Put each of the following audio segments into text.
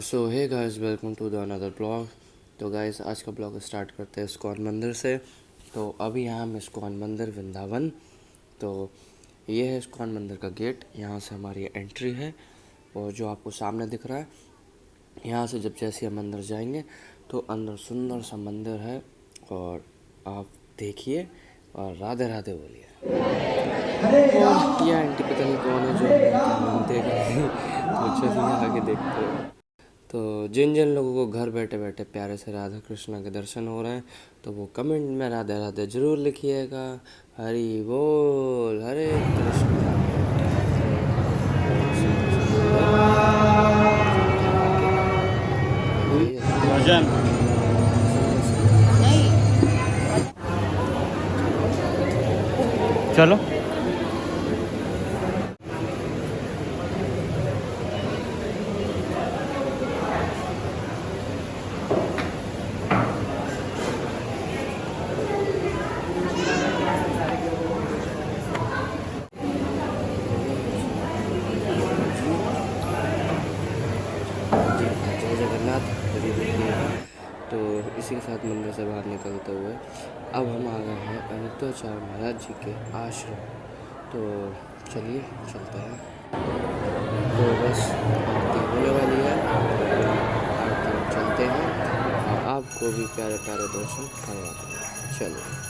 So hey guys, welcome to the another blog. तो guys, आज का ब्लॉग स्टार्ट करते हैं इस्कॉन मंदिर से। तो अभी यहाँ हम इस्कॉन मंदिर वृंदावन, तो ये है इस्कॉन मंदिर का गेट। यहाँ से हमारी एंट्री है और जो आपको सामने दिख रहा है, यहाँ से जब जैसे हम अंदर जाएंगे तो अंदर सुंदर सा मंदिर है और आप देखिए और राधे राधे बोलिए। और ये आंटी पता नहीं कौन है जो मानते हैं तो चलिए आगे देखते हैं। तो जिन जिन लोगों को घर बैठे बैठे प्यारे से राधा कृष्णा के दर्शन हो रहे हैं तो वो कमेंट में राधे राधे ज़रूर लिखिएगा। हरि बोल, हरे कृष्ण। चलो जय जगन्नाथ। तो इसी के साथ मंदिर से बाहर निकलते हुए अब हम आ गए हैं अनित्याचार्य महाराज जी के आश्रम। तो चलिए चलते हैं। तो बस आरती होने वाली है, आरती में चलते हैं और आपको भी प्यारे प्यारे दर्शन करवाते हैं। चलिए।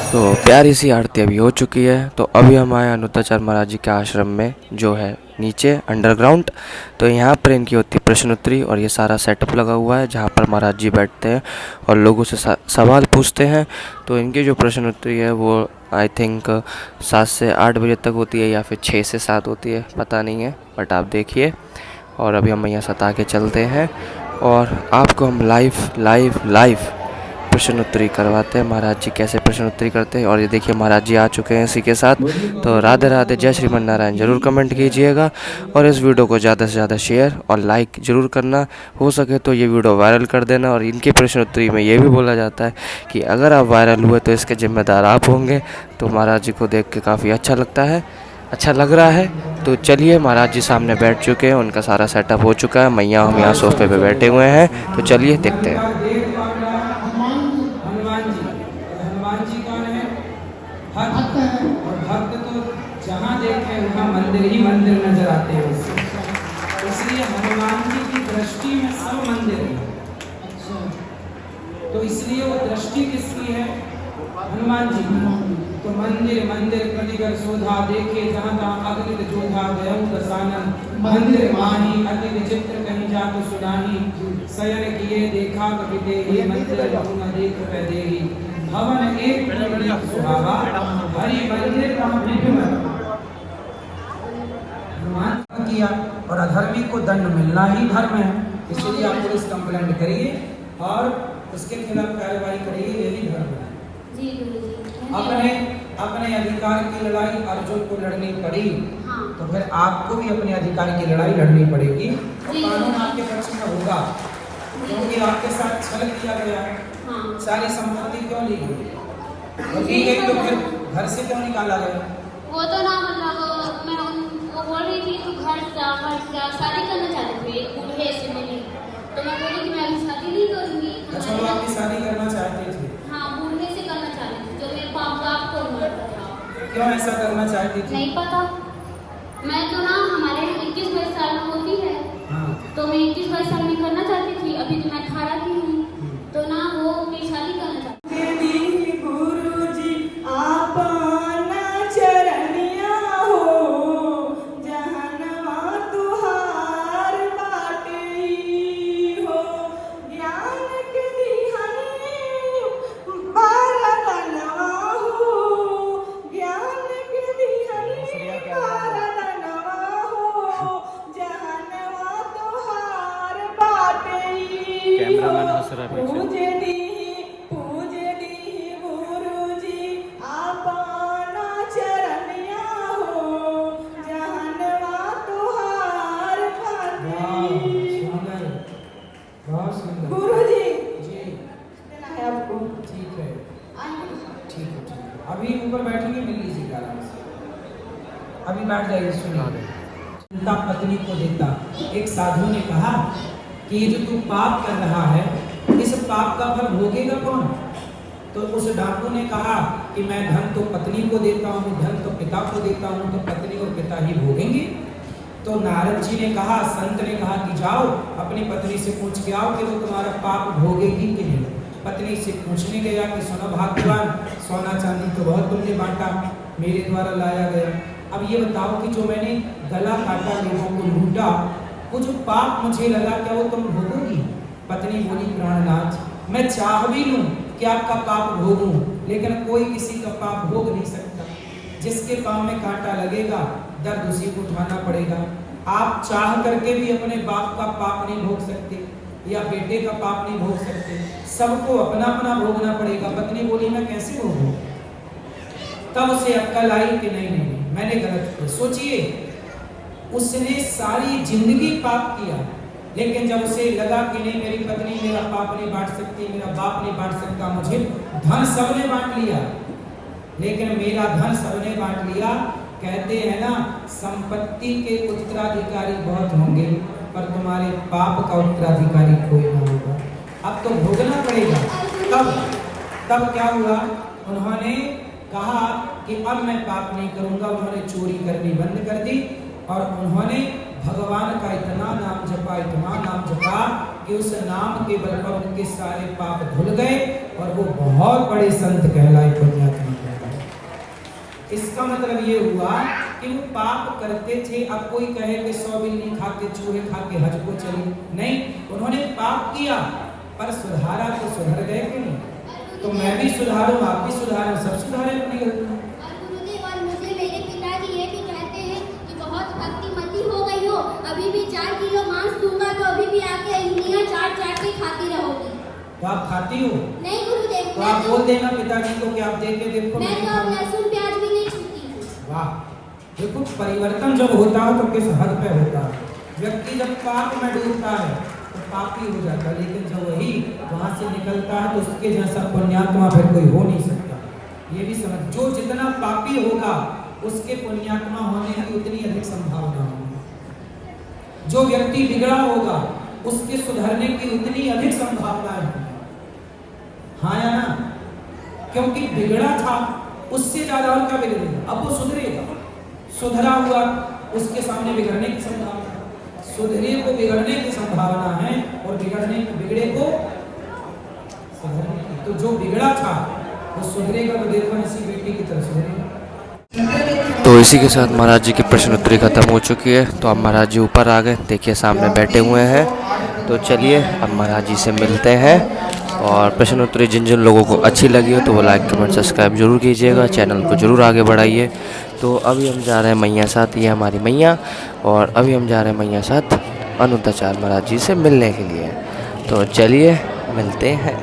तो प्यारी सी आरती अभी हो चुकी है। तो अभी हम आए अनित्याचार्य महाराज जी के आश्रम में, जो है नीचे अंडरग्राउंड। तो यहाँ पर इनकी होती है प्रश्नोत्तरी और ये सारा सेटअप लगा हुआ है जहाँ पर महाराज जी बैठते हैं और लोगों से सवाल पूछते हैं। तो इनकी जो प्रश्नोत्तरी है वो आई थिंक 7 से 8 बजे तक होती है या फिर 6 से 7 होती है, पता नहीं है, बट आप देखिए। और अभी हम यहाँ सता के चलते हैं और आपको हम लाइव प्रश्नोत्तरी करवाते हैं। महाराज जी कैसे प्रश्नोत्तरी करते हैं। और ये देखिए महाराज जी आ चुके हैं इसी के साथ। तो राधे राधे, जय श्रीमन नारायण ज़रूर कमेंट कीजिएगा और इस वीडियो को ज़्यादा से ज़्यादा शेयर और लाइक ज़रूर करना। हो सके तो ये वीडियो वायरल कर देना। और इनकी प्रश्नोत्तरी में ये भी बोला जाता है कि अगर आप वायरल हुए तो इसके जिम्मेदार आप होंगे। तो महाराज जी को देख के काफ़ी अच्छा लगता है, अच्छा लग रहा है। तो चलिए, महाराज जी सामने बैठ चुके हैं, उनका सारा सेटअप हो चुका है। मैया हम यहाँ सोफे पे बैठे हुए हैं। तो चलिए देखते हैं। हनुमान जी कौन है? भक्त है। और भक्त तो जहाँ देखे वहाँ मंदिर ही मंदिर नजर आते हैं उससे। इसलिए हनुमान जी की दृष्टि में सब मंदिर है। तो इसलिए वो दृष्टि किसकी है? हनुमान जी की। तो मंदिर मंदिर प्रतिगर शोधा, देखे जहाँ तहाँ अगणित जोधा, गयऊ दसानन मंदिर माही, अति विचित्र कहीं जात सुनाही, शयन किए देखा कभी देही, मंदिर बहु न देख पे देही, भवन एक सुहावा, हरि मंदिर वहाँ विभिन्न। हनुमान किया और अधर्मी को दंड मिलना ही धर्म है। इसलिए आप पुलिस कंप्लेंट करिए और उसके खिलाफ कार्रवाई करिए, यही धर्म है। अपने अधिकार की लड़ाई अर्जुन को लड़नी पड़ी, हाँ। तो फिर आपको भी अपने अधिकार की लड़ाई लड़नी पड़ेगी। कानून आपके पक्ष में होगा, क्योंकि आपके साथ छल किया गया है। हाँ। सारी संपत्ति क्यों ली गई? तो फिर घर से क्यों निकाला गया? वो तो ना मतलब मैं वो बोल रही थी तू घर जा शादी करना चाहती थी बूढ़े से मिली, तो मैं बोली कि मैं अभी शादी नहीं करूंगी। अच्छा, वो आपकी शादी करना चाहती थी? हाँ, बूढ़े से करना चाहती थी जो मेरे बाप को मरता था। क्यों ऐसा करना चाहती थी? नहीं पता। मैं तो ना हमारे 21-22 साल में होती है। हाँ। तो मैं 21-22 साल में करना चाहती थी। अभी तो मैं 18 की हूँ। तो ना वो पूजे दी गुरुजी आपना चरनिया हो जहनवा तुहार खाती। सुंदर, बहुत सुंदर। गुरुजी जी देना है आपको। ठीक है, ठीक है। अभी ऊपर बैठेंगे, मिल लीजिएगा आराम से। अभी बैठ जाइए, सुनिए। पत्नी को देता। एक साधु ने कहा कि ये जो तू पाप कर रहा है, इस पाप का फल भोगेगा कौन? तो उस डाकू ने कहा कि मैं धन तो पत्नी को देता हूँ, धन तो पिता को देता हूँ, तो पत्नी और पिता ही भोगेंगे। तो नारद जी ने कहा, संत ने कहा कि जाओ अपनी पत्नी से पूछ के आओ कि वो तुम्हारा पाप भोगेगी कि नहीं। पत्नी से पूछने गया कि सुनो भाग्यवान, सोना चांदी तो बहुत तुमने बांटा, मेरे द्वारा लाया गया, अब ये बताओ कि जो मैंने गला काटा, लोगों को लूटा, वो जो पाप मुझे लगा, क्या वो तुम भोगोगी? पत्नी बोली, प्राणनाथ मैं चाह भी लूं कि आपका पाप भोगूं, लेकिन कोई किसी का पाप भोग नहीं सकता। जिसके पाँव में कांटा लगेगा दर्द उसी को उठाना पड़ेगा। आप चाह करके भी अपने बाप का पाप नहीं भोग सकते या बेटे का पाप नहीं भोग सकते, सबको अपना अपना भोगना पड़ेगा। पत्नी बोली, मैं कैसे भोगूं? तब उसे अक्ल आई कि नहीं नहीं मैंने गलत किया। सोचिए, उसने सारी जिंदगी पाप किया, लेकिन जब उसे लगा कि नहीं मेरी पत्नी मेरा पाप नहीं बांट सकती, मेरा बाप नहीं बांट सकता, मुझे धन सबने बांट लिया, लेकिन मेरा धन सबने बांट लिया। कहते हैं ना, संपत्ति के उत्तराधिकारी बहुत होंगे पर तुम्हारे पाप का उत्तराधिकारी कोई ना होगा। अब तो भोगना पड़ेगा। तब क्या हुआ? उन्होंने कहा कि अब मैं पाप नहीं करूंगा। उन्होंने चोरी करनी बंद कर दी और उन्होंने भगवान का इतना नाम जपा कि उस नाम के बल पर उनके सारे पाप धुल गए और वो बहुत बड़े संत कहलाए, पुण्यात्मा कहलाए। इसका मतलब ये हुआ कि वो पाप करते थे। अब कोई कहे कि 100 बिल्ली खा के चूहे खा के हज को चली, नहीं, उन्होंने पाप किया पर सुधारा तो सुधर गए कि नहीं? तो मैं भी सुधारूं, आप भी सुधारें, सब सुधारे अपनी गलती। और मुझे मेरे पिताजी ये भी कहते हैं कि बहुत भक्तिमती हो गई हो, अभी भी 4 किलो मांस दूंगा तो अभी भी आके इंद्रियां चाट के खाती रहोगी। तो आप खाती हो? नहीं गुरुदेव। तो आप बोल देना पिताजी को कि आप देख के देखो। मैं तो अब लहसुन प्याज भी नहीं छूती हूँ। वाह, देखो परिवर्तन जब होता है तो किस हद पे होता है। व्यक्ति जब पाप में डूबता है तो पापी हो जाता है, लेकिन जब वही वहां से निकलता है तो उसके जैसा पुण्यात्मा फिर कोई हो नहीं सकता। ये भी समझ, जो जितना पापी होगा उसके पुण्यात्मा होने की उतनी अधिक संभावना होगी। जो व्यक्ति बिगड़ा होगा उसके सुधरने की उतनी अधिक संभावना है। हाँ या ना? क्योंकि बिगड़ा था, उससे ज्यादा और क्या बिगड़ेगा? अब वो सुधरेगा। सुधरा हुआ उसके सामने बिगड़ने की संभावना, सुधरे को बिगड़ने की संभावना है और बिगड़े को सुधरने की। तो जो बिगड़ा था वो सुधरेगा, तो देखो इसी बेटी की तरह सुधरेगा। तो इसी के साथ महाराज जी की प्रश्नोत्तरी खत्म हो चुकी है। तो अब महाराज जी ऊपर आ गए, देखिए सामने बैठे हुए हैं। तो चलिए अब महाराज जी से मिलते हैं। और प्रश्नोत्तरी जिन जिन लोगों को अच्छी लगी हो तो वो लाइक कमेंट सब्सक्राइब जरूर कीजिएगा, चैनल को जरूर आगे बढ़ाइए। तो अभी हम जा रहे हैं मैया साथ, ये हमारी मैया, और अभी हम जा रहे हैं मैया साथ अनुद्धाचार्य महाराज जी से मिलने के लिए। तो चलिए मिलते हैं।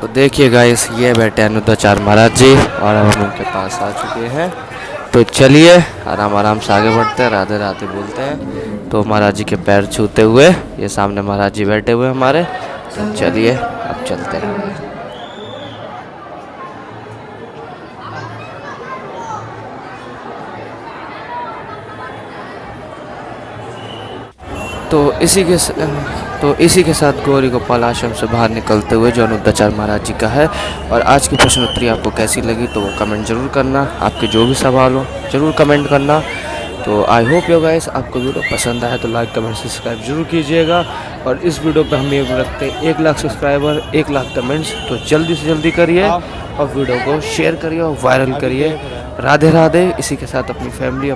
तो देखिए गाइस, ये बैठे अनुद्धाचार्य महाराज जी और अब हम उनके पास आ चुके हैं। तो चलिए आराम आराम से आगे बढ़ते हैं, राधे राधे बोलते हैं। तो महाराज जी के पैर छूते हुए ये सामने महाराज जी बैठे हुए हमारे। तो चलिए अब चलते हैं। तो इसी के साथ गौरी गोपाल आश्रम से बाहर निकलते हुए जो अनुद्धाचार्य महाराज जी का है। और आज की प्रश्नोत्तरी आपको कैसी लगी तो वो कमेंट जरूर करना, आपके जो भी सवाल हो जरूर कमेंट करना। तो आई होप यू गाइस आपको वीडियो पसंद आया तो लाइक कमेंट सब्सक्राइब जरूर कीजिएगा। और इस वीडियो पे हम ये रखते हैं 1 लाख सब्सक्राइबर 1 लाख कमेंट्स, तो जल्दी से जल्दी करिए और वीडियो को शेयर करिए और वायरल करिए। राधे राधे। इसी के साथ अपनी फैमिली